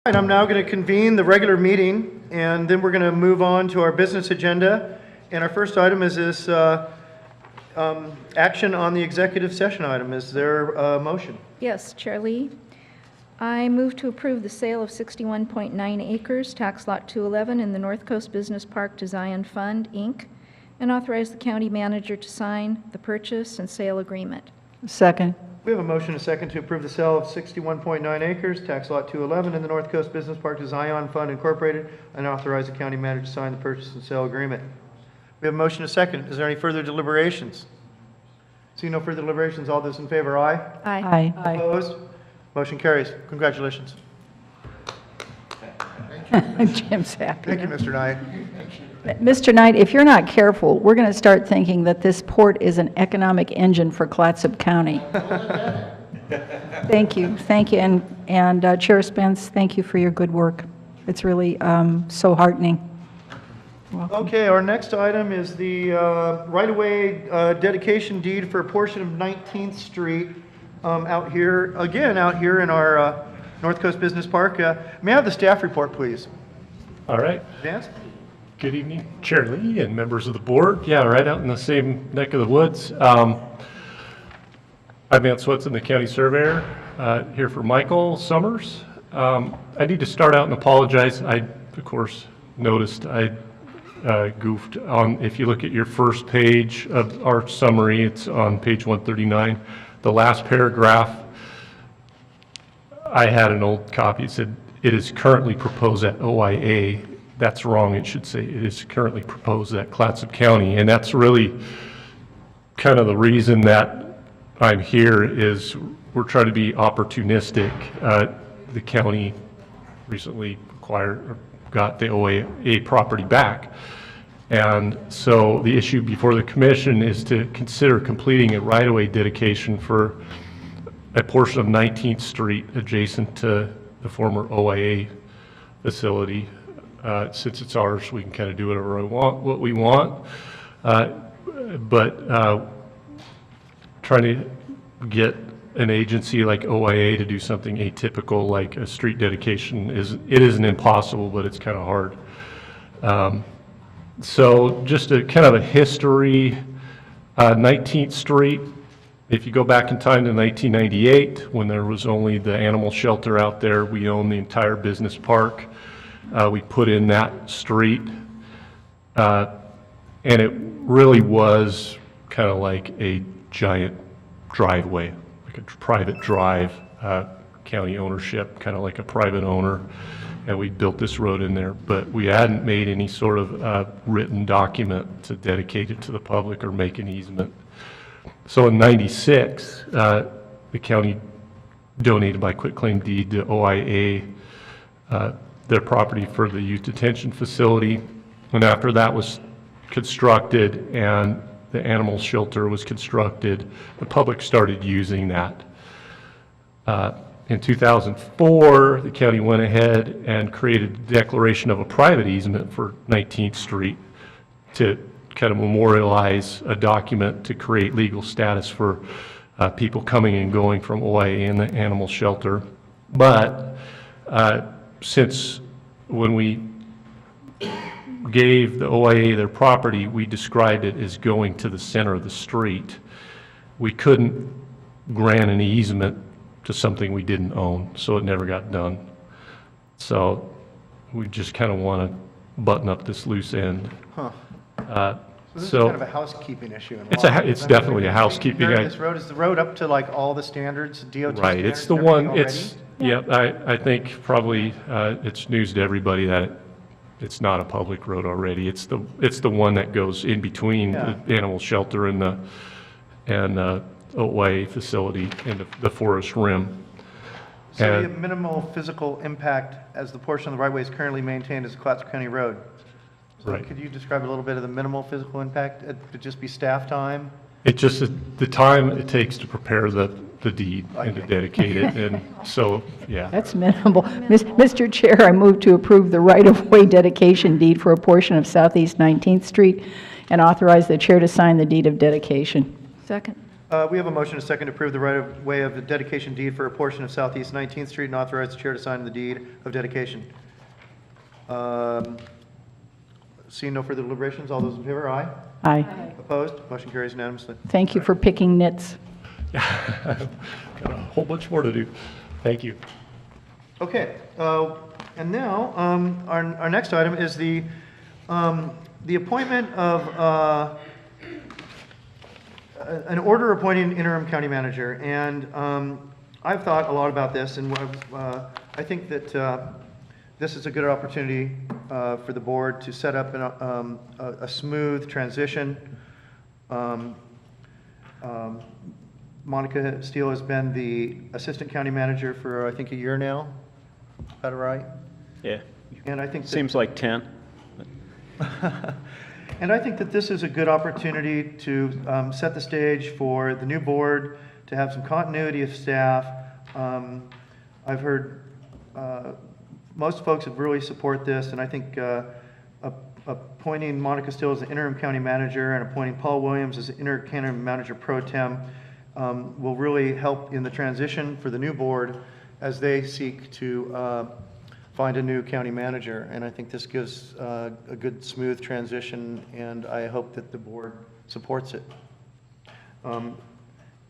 And I'm now going to convene the regular meeting, and then we're going to move on to our business agenda. And our first item is this action on the executive session item. Is there a motion? Yes, Chair Lee. I move to approve the sale of 61.9 acres, tax lot 211 in the North Coast Business Park to Zion Fund, Inc., and authorize the county manager to sign the purchase and sale agreement. Second. We have a motion and a second to approve the sale of 61.9 acres, tax lot 211 in the North Coast Business Park to Zion Fund Incorporated, and authorize the county manager to sign the purchase and sale agreement. We have a motion and a second. Is there any further deliberations? Seeing no further deliberations, all those in favor, aye? Aye. Aye. Opposed? Motion carries. Congratulations. Jim's happy. Thank you, Mr. Knight. Mr. Knight, if you're not careful, we're going to start thinking that this port is an economic engine for Clatsop County. Thank you, and Chair Spence, thank you for your good work. It's really so heartening. Welcome. Okay, our next item is the right-of-way dedication deed for a portion of 19th Street out here in our North Coast Business Park. May I have the staff report, please? All right. Vance? Good evening, Chair Lee and members of the board. Yeah, right out in the same neck of the woods. I'm Vance Swetson, the county surveyor, here for Michael Summers. I need to start out and apologize. I, of course, noticed I goofed on, if you look at your first page of our summary, it's on page 139. The last paragraph, I had an old copy. It said, it is currently proposed at OIA. That's wrong. It should say it is currently proposed at Clatsop County. And that's really kind of the reason that I'm here is we're trying to be opportunistic. The county recently got the OIA property back. And so the issue before the commission is to consider completing a right-of-way dedication for a portion of 19th Street adjacent to the former OIA facility. Since it's ours, we can kind of do whatever we want. But trying to get an agency like OIA to do something atypical like a street dedication isn't impossible, but it's kind of hard. So just a kind of a history, 19th Street, if you go back in time to 1998, when there was only the animal shelter out there, we owned the entire business park. We put in that street, and it really was kind of like a giant driveway, like a private drive, county ownership, kind of like a private owner, and we built this road in there, but we hadn't made any sort of written document to dedicate it to the public or make an easement. So in '96, the county donated by quitclaim deed to OIA their property for the youth detention facility. And after that was constructed and the animal shelter was constructed, the public started using that. In 2004, the county went ahead and created a declaration of a private easement for 19th Street to kind of memorialize a document to create legal status for people coming and going from OIA and the animal shelter. But since when we gave the OIA their property, we described it as going to the center of the street. We couldn't grant an easement to something we didn't own, so it never got done. So we just kind of want to button up this loose end. Huh. So this is So kind of a housekeeping issue. it's definitely a housekeeping. This road, is the road up to like all the standards, DOT Right, standards it's the and one, everything it's, already? yeah, I think probably it's news to everybody that it's not a public road already. It's the one that goes in between Yeah. the animal shelter and the OIA facility and the forest rim. So we And- have minimal physical impact as the portion of the right-of-way is currently maintained as Clatsop County Road. So Right. could you describe a little bit of the minimal physical impact? It could just be staff time? It just, the time it takes to prepare the deed and to dedicate it, and so, yeah. That's minimal. Mr. Chair, I move to approve the right-of-way dedication deed for a portion of Southeast 19th Street and authorize the chair to sign the deed of dedication. Second. We have a motion and a second to approve the right-of-way of the dedication deed for a portion of Southeast 19th Street and authorize the chair to sign the deed of dedication. Seeing no further deliberations, all those in favor, aye. Aye. Opposed? Motion carries unanimously. Thank you for picking nits. Got a whole bunch more to do. Thank you. Okay, and now, our next item is the appointment of an order appointing interim county manager. And I've thought a lot about this, and I think that this is a good opportunity for the board to set up a smooth transition. Monica Steele has been the assistant county manager for, I think, a year now. Is that right? Yeah, And I think that, seems like 10. and I think that this is a good opportunity to set the stage for the new board, to have some continuity of staff. I've heard most folks have really support this, and I think appointing Monica Steele as the interim county manager and appointing Paul Williams as the interim county manager pro tem will really help in the transition for the new board as they seek to find a new county manager. And I think this gives a good, smooth transition, and I hope that the board supports it.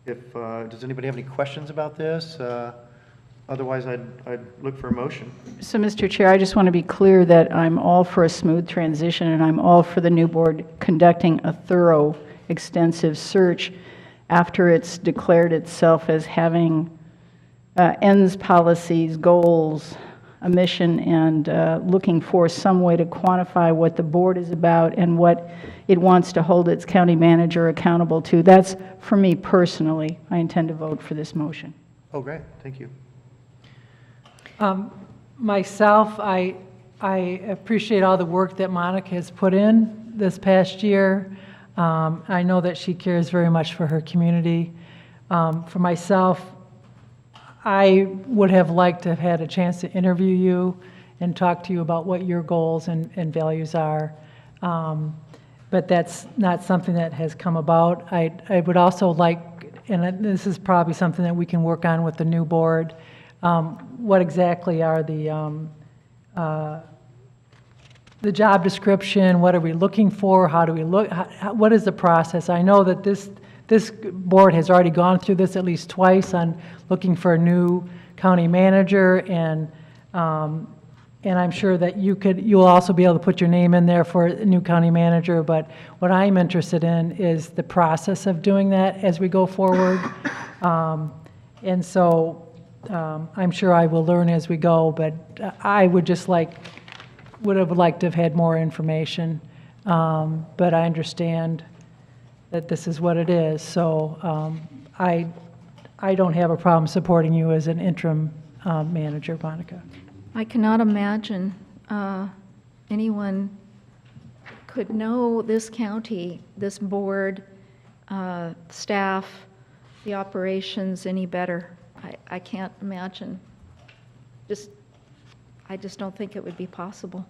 Does anybody have any questions about this? Otherwise, I'd look for a motion. So, Mr. Chair, I just want to be clear that I'm all for a smooth transition, and I'm all for the new board conducting a thorough, extensive search after it's declared itself as having ends, policies, goals, a mission, and looking for some way to quantify what the board is about and what it wants to hold its county manager accountable to. That's, for me personally, I intend to vote for this motion. Oh, great, thank you. Myself, I appreciate all the work that Monica has put in this past year. I know that she cares very much for her community. For myself, I would have liked to have had a chance to interview you and talk to you about what your goals and values are. But that's not something that has come about. I would also like, and this is probably something that we can work on with the new board, what exactly are the job description, what are we looking for, how do we look, what is the process? I know that this board has already gone through this at least twice on looking for a new county manager, and I'm sure that you'll also be able to put your name in there for a new county manager, but what I'm interested in is the process of doing that as we go forward. And so I'm sure I will learn as we go, but I would have liked to have had more information. But I understand that this is what it is. So I don't have a problem supporting you as an interim manager, Monica. I cannot imagine anyone could know this county, this board, staff, the operations any better. I can't imagine. I just don't think it would be possible.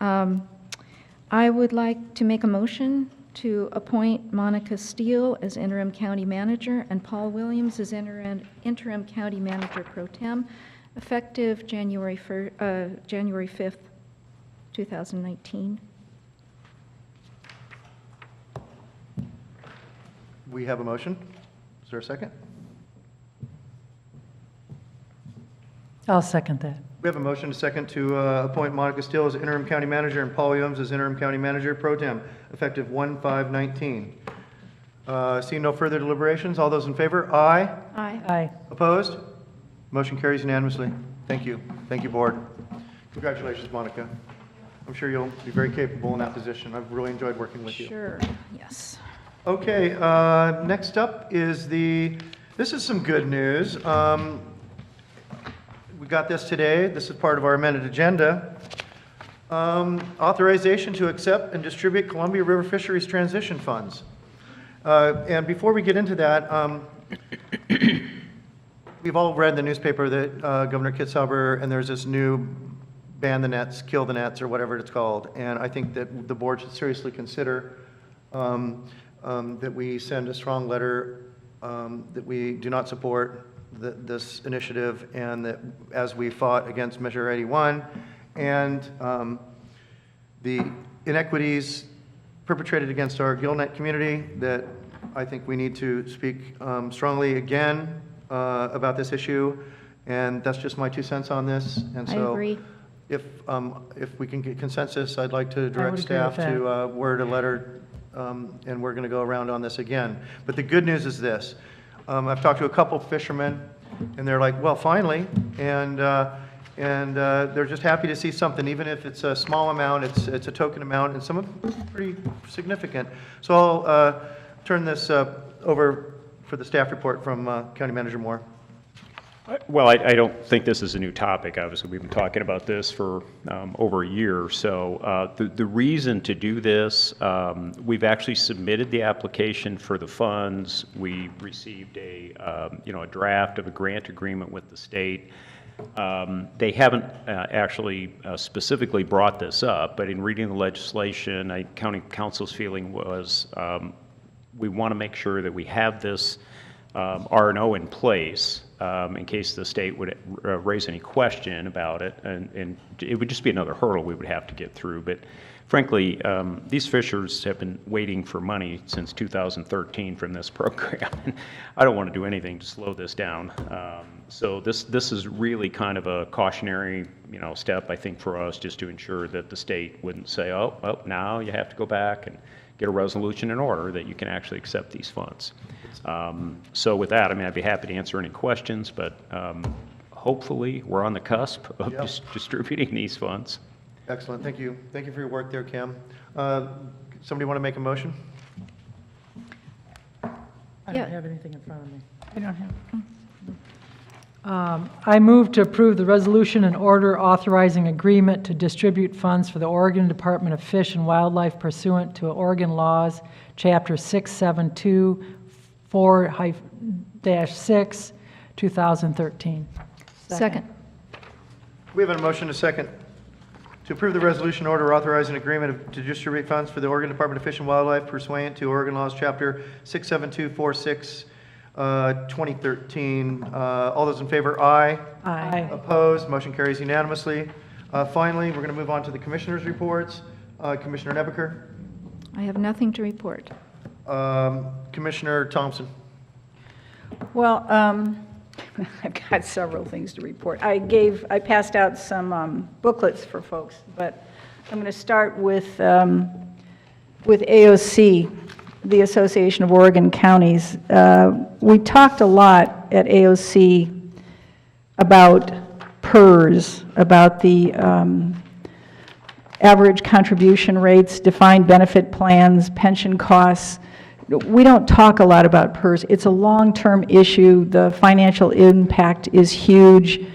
I would like to make a motion to appoint Monica Steele as interim county manager and Paul Williams as interim county manager pro tem, effective January 5th, 2019. We have a motion. Is there a second? I'll second that. We have a motion, a second, to appoint Monica Steele as interim county manager and Paul Williams as interim county manager pro tem, effective 1/5/19. Seeing no further deliberations, all those in favor? Aye. Aye. Aye. Opposed? Motion carries unanimously. Thank you. Thank you, board. Congratulations, Monica. I'm sure you'll be very capable in that position. I've really enjoyed working with you. Sure, yes. Okay, next up is this is some good news. We got this today. This is part of our amended agenda. Authorization to accept and distribute Columbia River Fisheries Transition Funds. And before we get into that, we've all read in the newspaper that Governor Kitzhaber, and there's this new ban the nets, kill the nets, or whatever it's called. And I think that the board should seriously consider that we send a strong letter that we do not support this initiative, and that as we fought against Measure 81 and the inequities perpetrated against our GillNet community, that I think we need to speak strongly again about this issue, and that's just my 2 cents on this. And I so agree. if we can get consensus, I'd like to direct agree staff with to word a letter, and we're going to go around on this again. But the good news is this. I've talked to a couple fishermen, and they're like, well, finally, and they're just happy to see something, even if it's a small amount, it's a token amount, and some of them are pretty significant. So I'll turn this over for the staff report from County Manager Moore. Well, I don't think this is a new topic. Obviously, we've been talking about this for over a year or so. The reason to do this, we've actually submitted the application for the funds. We received a draft of a grant agreement with the state. They haven't actually specifically brought this up, but in reading the legislation, County Council's feeling was we want to make sure that we have this R&O in place in case the state would raise any question about it, and it would just be another hurdle we would have to get through. But frankly, these fishers have been waiting for money since 2013 from this program. I don't want to do anything to slow this down. So this is really kind of a cautionary, step, I think, for us, just to ensure that the state wouldn't say, oh, well, now you have to go back and get a resolution in order that you can actually accept these funds. So with that, I'd be happy to answer any questions, but hopefully we're on the cusp of distributing these funds. Excellent, thank you. Thank you for your work there, Cam. Somebody want to make a motion? I Yeah. don't have anything in front of me. I don't have. I move to approve the resolution and order authorizing agreement to distribute funds for the Oregon Department of Fish and Wildlife pursuant to Oregon laws, Chapter 672, 4-6, 2013. Second. We have a motion, a second, to approve the resolution order authorizing agreement to distribute funds for the Oregon Department of Fish and Wildlife pursuant to Oregon laws, Chapter 67246, 2013. All those in favor, aye. Aye. Opposed, motion carries unanimously. Finally, we're going to move on to the commissioners' reports. Commissioner Nebaker, I have nothing to report. Commissioner Thompson. Well, I've got several things to report. I passed out some booklets for folks, but I'm going to start with AOC, the Association of Oregon Counties. We talked a lot at AOC about PERS, about the average contribution rates, defined benefit plans, pension costs. We don't talk a lot about PERS. It's a long-term issue. The financial impact is huge.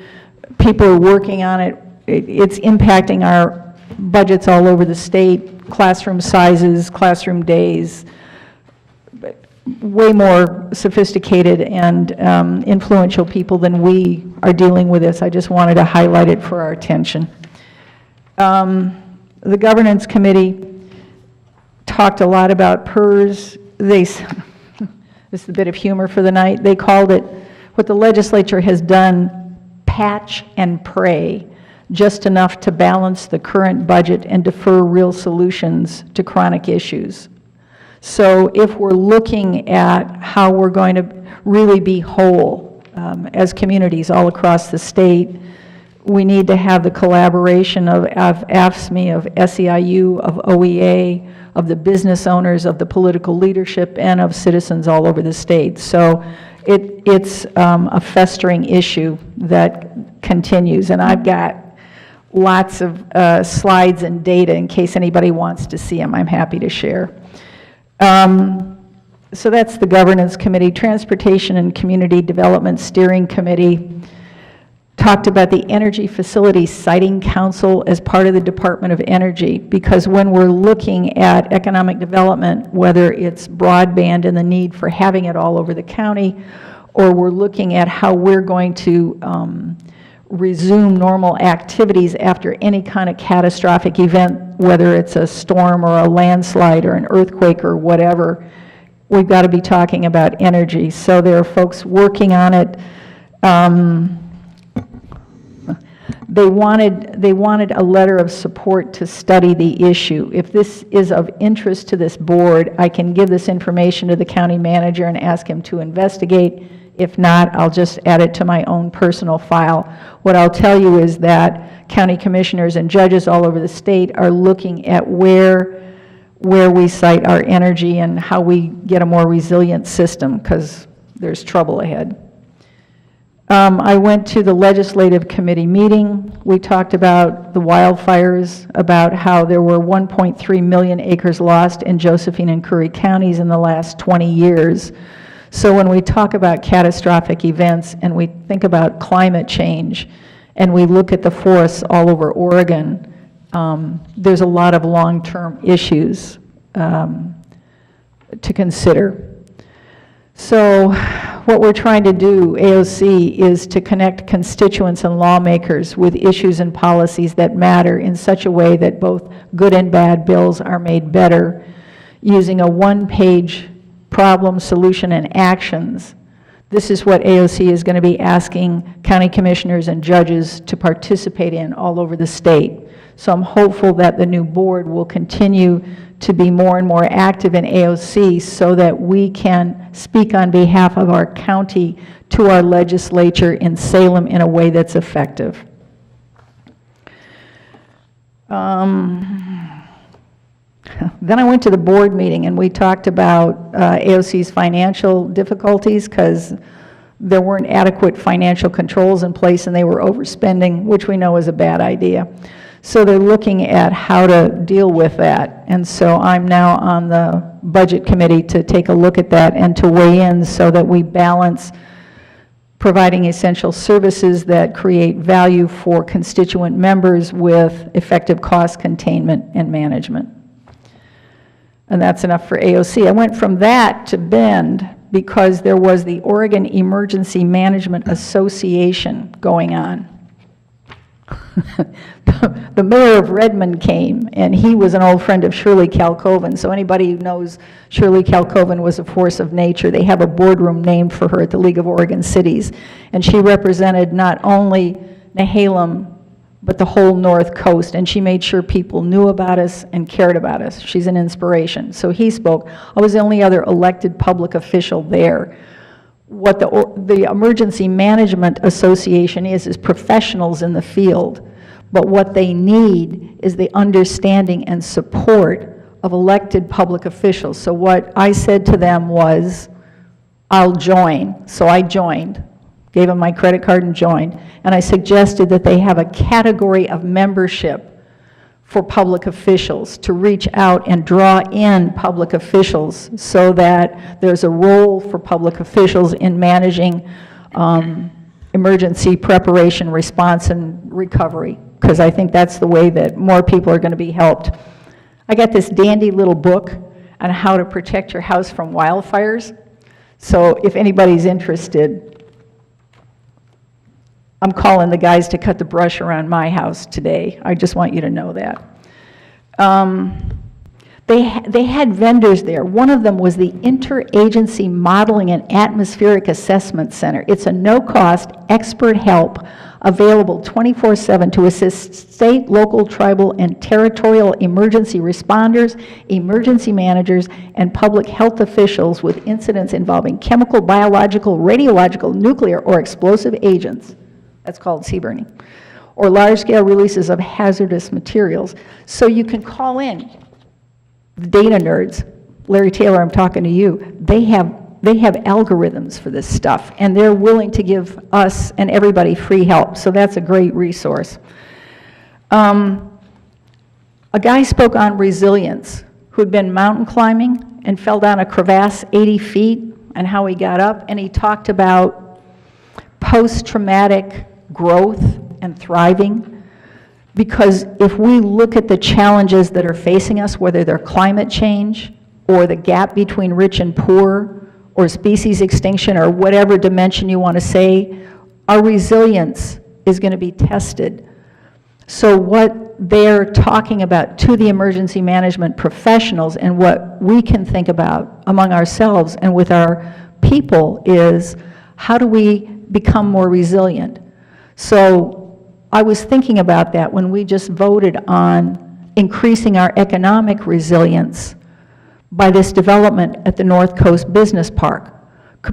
People are working on it. It's impacting our budgets all over the state, classroom sizes, classroom days, way more sophisticated and influential people than we are dealing with this. I just wanted to highlight it for our attention. The governance committee talked a lot about PERS. This is a bit of humor for the night. They called it, what the legislature has done, patch and pray, just enough to balance the current budget and defer real solutions to chronic issues. So if we're looking at how we're going to really be whole as communities all across the state, we need to have the collaboration of AFSCME, of SEIU, of OEA, of the business owners, of the political leadership, and of citizens all over the state. So it's a festering issue that continues, and I've got lots of slides and data in case anybody wants to see them. I'm happy to share. So that's the Governance Committee. Transportation and Community Development Steering Committee talked about the Energy Facility Siting Council as part of the Department of Energy, because when we're looking at economic development, whether it's broadband and the need for having it all over the county, or we're looking at how we're going to resume normal activities after any kind of catastrophic event, whether it's a storm or a landslide or an earthquake or whatever, we've got to be talking about energy. So there are folks working on it. They wanted a letter of support to study the issue. If this is of interest to this board, I can give this information to the county manager and ask him to investigate. If not, I'll just add it to my own personal file. What I'll tell you is that county commissioners and judges all over the state are looking at where we site our energy and how we get a more resilient system, because there's trouble ahead. I went to the legislative committee meeting. We talked about the wildfires, about how there were 1.3 million acres lost in Josephine and Curry counties in the last 20 years. So when we talk about catastrophic events and we think about climate change and we look at the forests all over Oregon, there's a lot of long-term issues to consider. So what we're trying to do, AOC, is to connect constituents and lawmakers with issues and policies that matter in such a way that both good and bad bills are made better, using a one-page problem, solution, and actions. This is what AOC is going to be asking county commissioners and judges to participate in all over the state. So I'm hopeful that the new board will continue to be more and more active in AOC so that we can speak on behalf of our county to our legislature in Salem in a way that's effective. Then I went to the board meeting and we talked about AOC's financial difficulties because there weren't adequate financial controls in place and they were overspending, which we know is a bad idea. So they're looking at how to deal with that. And so I'm now on the budget committee to take a look at that and to weigh in so that we balance providing essential services that create value for constituent members with effective cost containment and management. And that's enough for AOC. I went from that to Bend because there was the Oregon Emergency Management Association going on. The mayor of Redmond came, and he was an old friend of Shirley Kalkoven. So anybody who knows Shirley Kalkoven was a force of nature. They have a boardroom named for her at the League of Oregon Cities. And she represented not only Nehalem, but the whole North Coast, and she made sure people knew about us and cared about us. She's an inspiration. So he spoke. I was the only other elected public official there. What the Emergency Management Association is professionals in the field, but what they need is the understanding and support of elected public officials. So what I said to them was, I'll join. So I joined. Gave them my credit card and joined. And I suggested that they have a category of membership for public officials to reach out and draw in public officials so that there's a role for public officials in managing emergency preparation, response, and recovery, because I think that's the way that more people are going to be helped. I got this dandy little book on how to protect your house from wildfires. So if anybody's interested, I'm calling the guys to cut the brush around my house today. I just want you to know that. They had vendors there. One of them was the Interagency Modeling and Atmospheric Assessment Center. It's a no-cost expert help available 24/7 to assist state, local, tribal, and territorial emergency responders, emergency managers, and public health officials with incidents involving chemical, biological, radiological, nuclear, or explosive agents. That's called sea burning, or large-scale releases of hazardous materials. So you can call in the data nerds. Larry Taylor, I'm talking to you. They have algorithms for this stuff, and they're willing to give us and everybody free help. So that's a great resource. A guy spoke on resilience who'd been mountain climbing and fell down a crevasse 80 feet and how he got up, and he talked about post-traumatic growth and thriving, because if we look at the challenges that are facing us, whether they're climate change or the gap between rich and poor or species extinction or whatever dimension you want to say, our resilience is going to be tested. So what they're talking about to the emergency management professionals and what we can think about among ourselves and with our people is, how do we become more resilient? So I was thinking about that when we just voted on increasing our economic resilience by this development at the North Coast Business Park.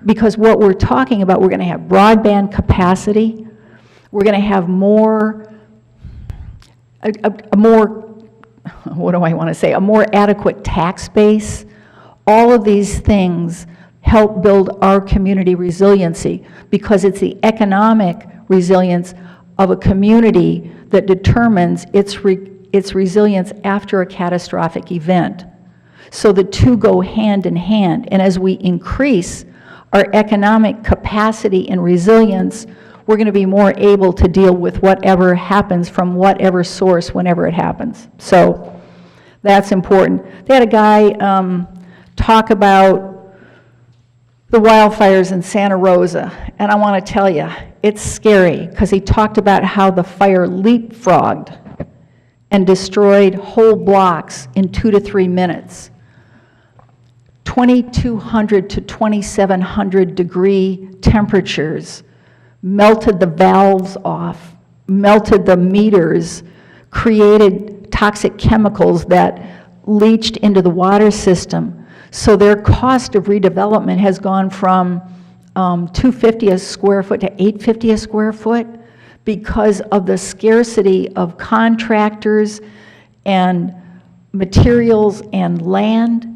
Because what we're talking about, we're going to have broadband capacity, we're going to have a more, what do I want to say, a more adequate tax base. All of these things help build our community resiliency, because it's the economic resilience of a community that determines its resilience after a catastrophic event. So the two go hand in hand, and as we increase our economic capacity and resilience, we're going to be more able to deal with whatever happens from whatever source whenever it happens. So that's important. They had a guy talk about the wildfires in Santa Rosa, and I want to tell you, it's scary, because he talked about how the fire leapfrogged and destroyed whole blocks in 2 to 3 minutes. 2,200 to 2,700 degree temperatures melted the valves off, melted the meters, created toxic chemicals that leached into the water system. So their cost of redevelopment has gone from $250 a square foot to $850 a square foot because of the scarcity of contractors and materials and land.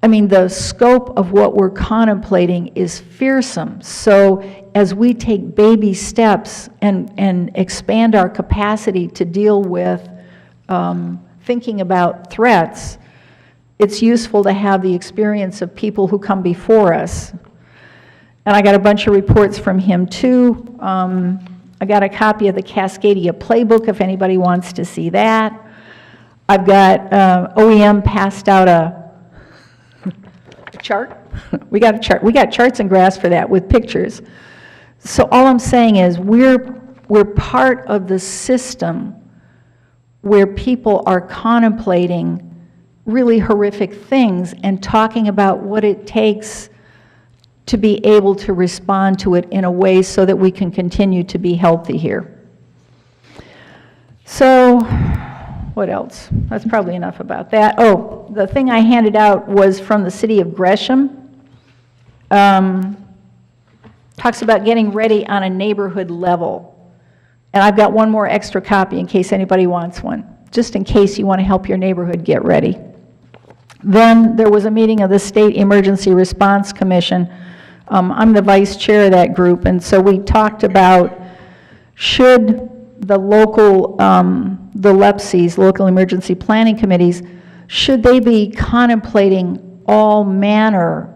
I mean, the scope of what we're contemplating is fearsome. So as we take baby steps and expand our capacity to deal with thinking about threats, it's useful to have the experience of people who come before us. And I got a bunch of reports from him too. I got a copy of the Cascadia playbook if anybody wants to see that. I've got OEM passed out a chart. We got a chart. We got charts and graphs for that with pictures. So all I'm saying is we're part of the system where people are contemplating really horrific things and talking about what it takes to be able to respond to it in a way so that we can continue to be healthy here. So what else? That's probably enough about that. Oh, the thing I handed out was from the city of Gresham. Talks about getting ready on a neighborhood level. And I've got one more extra copy in case anybody wants one, just in case you want to help your neighborhood get ready. Then there was a meeting of the State Emergency Response Commission. I'm the vice chair of that group, and so we talked about should the local, the LEPCs, local emergency planning committees, should they be contemplating all manner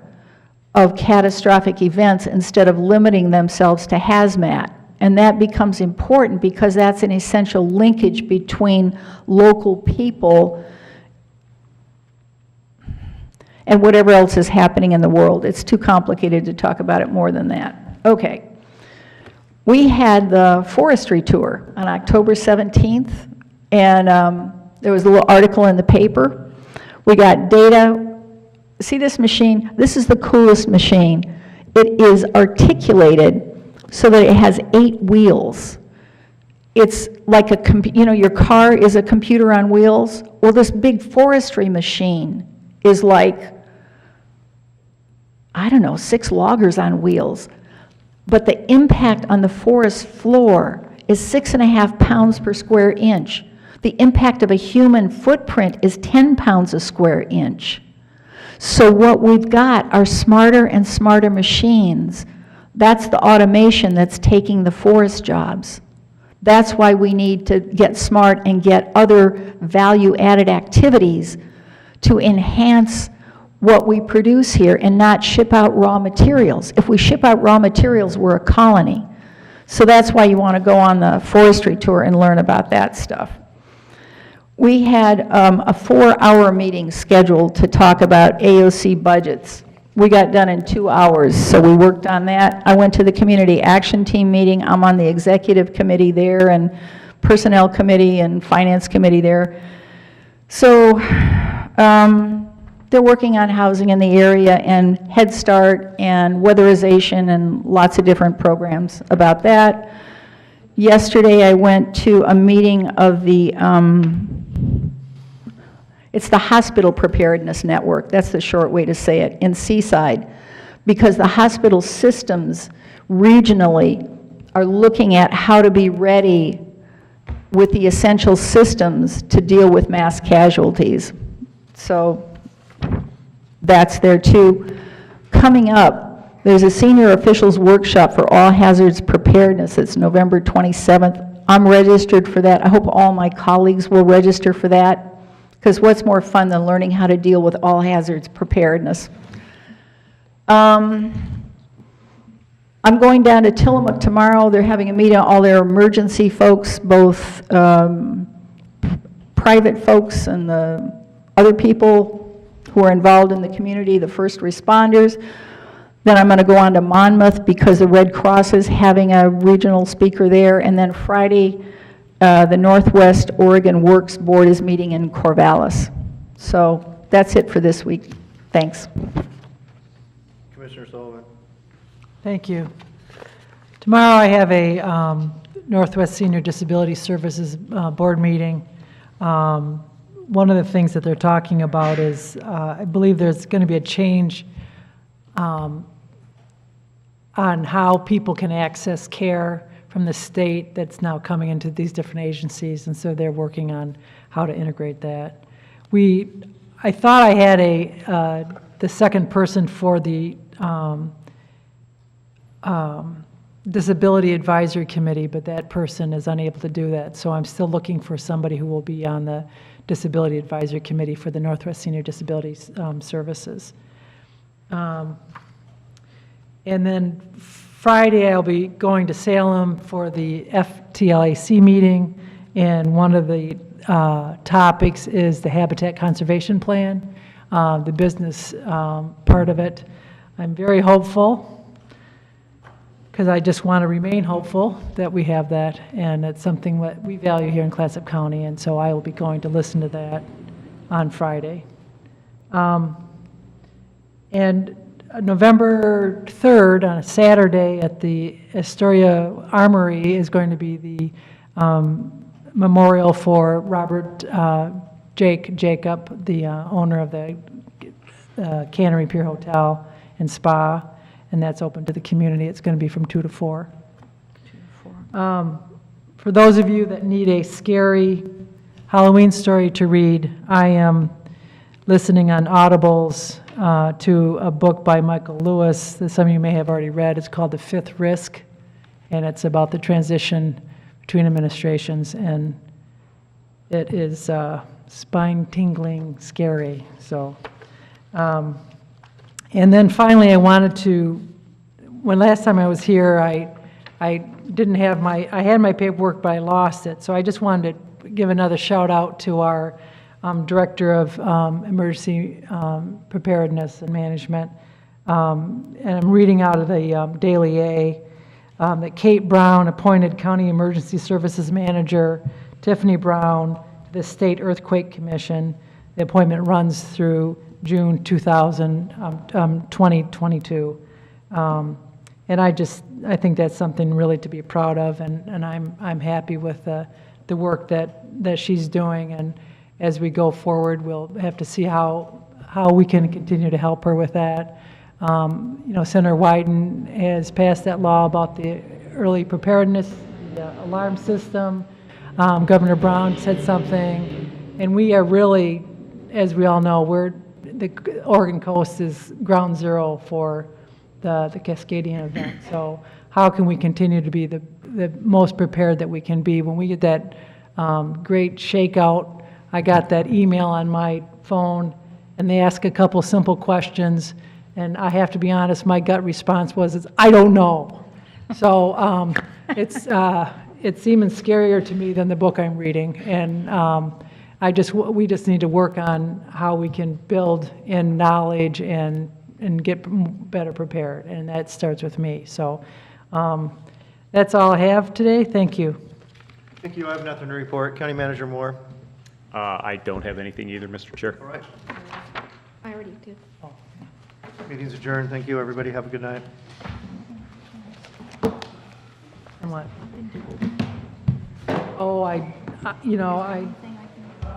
of catastrophic events instead of limiting themselves to hazmat? And that becomes important because that's an essential linkage between local people and whatever else is happening in the world. It's too complicated to talk about it more than that. Okay. We had the forestry tour on October 17th, and there was a little article in the paper. We got data. See this machine? This is the coolest machine. It is articulated so that it has 8 wheels. It's like your car is a computer on wheels. Well, this big forestry machine is like, I don't know, 6 loggers on wheels. But the impact on the forest floor is 6.5 pounds per square inch. The impact of a human footprint is 10 pounds a square inch. So what we've got are smarter and smarter machines. That's the automation that's taking the forest jobs. That's why we need to get smart and get other value-added activities to enhance what we produce here and not ship out raw materials. If we ship out raw materials, we're a colony. So that's why you want to go on the forestry tour and learn about that stuff. We had a 4-hour meeting scheduled to talk about AOC budgets. We got done in 2 hours, so we worked on that. I went to the Community Action Team meeting. I'm on the executive committee there, and Personnel Committee and Finance Committee there. So they're working on housing in the area and Head Start and weatherization and lots of different programs about that. Yesterday, I went to a meeting of the, it's the Hospital Preparedness Network, that's the short way to say it, in Seaside, because the hospital systems regionally are looking at how to be ready with the essential systems to deal with mass casualties. So that's there too. Coming up, there's a senior officials workshop for all hazards preparedness. It's November 27th. I'm registered for that. I hope all my colleagues will register for that, because what's more fun than learning how to deal with all hazards preparedness? I'm going down to Tillamook tomorrow. They're having a meeting, all their emergency folks, both private folks and the other people who are involved in the community, the first responders. Then I'm going to go on to Monmouth because the Red Cross is having a regional speaker there. And then Friday, the Northwest Oregon Works Board is meeting in Corvallis. So that's it for this week. Thanks. Commissioner Sullivan. Thank you. Tomorrow I have a Northwest Senior Disability Services Board meeting. One of the things that they're talking about is, I believe there's going to be a change on how people can access care from the state that's now coming into these different agencies, and so they're working on how to integrate that. I thought I had the second person for the Disability Advisory Committee, but that person is unable to do that. So I'm still looking for somebody who will be on the Disability Advisory Committee for the Northwest Senior Disability Services. And then Friday, I'll be going to Salem for the FTLAC meeting, and one of the topics is the Habitat Conservation Plan, the business part of it. I'm very hopeful, because I just want to remain hopeful that we have that, and it's something that we value here in Clatsop County, and so I will be going to listen to that on Friday. And November 3rd, on a Saturday, at the Astoria Armory is going to be the memorial for Robert Jacob, the owner of the Cannery Pier Hotel and Spa, and that's open to the community. It's going to be from 2 to 4. For those of you that need a scary Halloween story to read, I am listening on Audibles to a book by Michael Lewis that some of you may have already read. It's called The Fifth Risk, and it's about the transition between administrations, and it is spine-tingling scary. So. And then finally, I wanted to, when last time I was here, I didn't have I had my paperwork, but I lost it. So I just wanted to give another shout out to our Director of Emergency Preparedness and Management. And I'm reading out of the Daily A that Kate Brown, appointed County Emergency Services Manager, Tiffany Brown, to the State Earthquake Commission. The appointment runs through June 2022. And I think that's something really to be proud of, and I'm happy with the work that she's doing, and as we go forward, we'll have to see how we can continue to help her with that. Senator Wyden has passed that law about the early preparedness, the alarm system. Governor Brown said something, and we are really, as we all know, the Oregon coast is ground zero for the Cascadian event. So how can we continue to be the most prepared that we can be? When we get that great shakeout, I got that email on my phone, and they ask a couple simple questions, and I have to be honest, my gut response was, I don't know. So it's even scarier to me than the book I'm reading, and we just need to work on how we can build in knowledge and get better prepared, and that starts with me. So that's all I have today. Thank you. Thank you. I have nothing to report. County Manager Moore. I don't have anything either, Mr. Chair. All right. I already did. Meeting's adjourned. Thank you, everybody. Have a good night. And what? Oh, I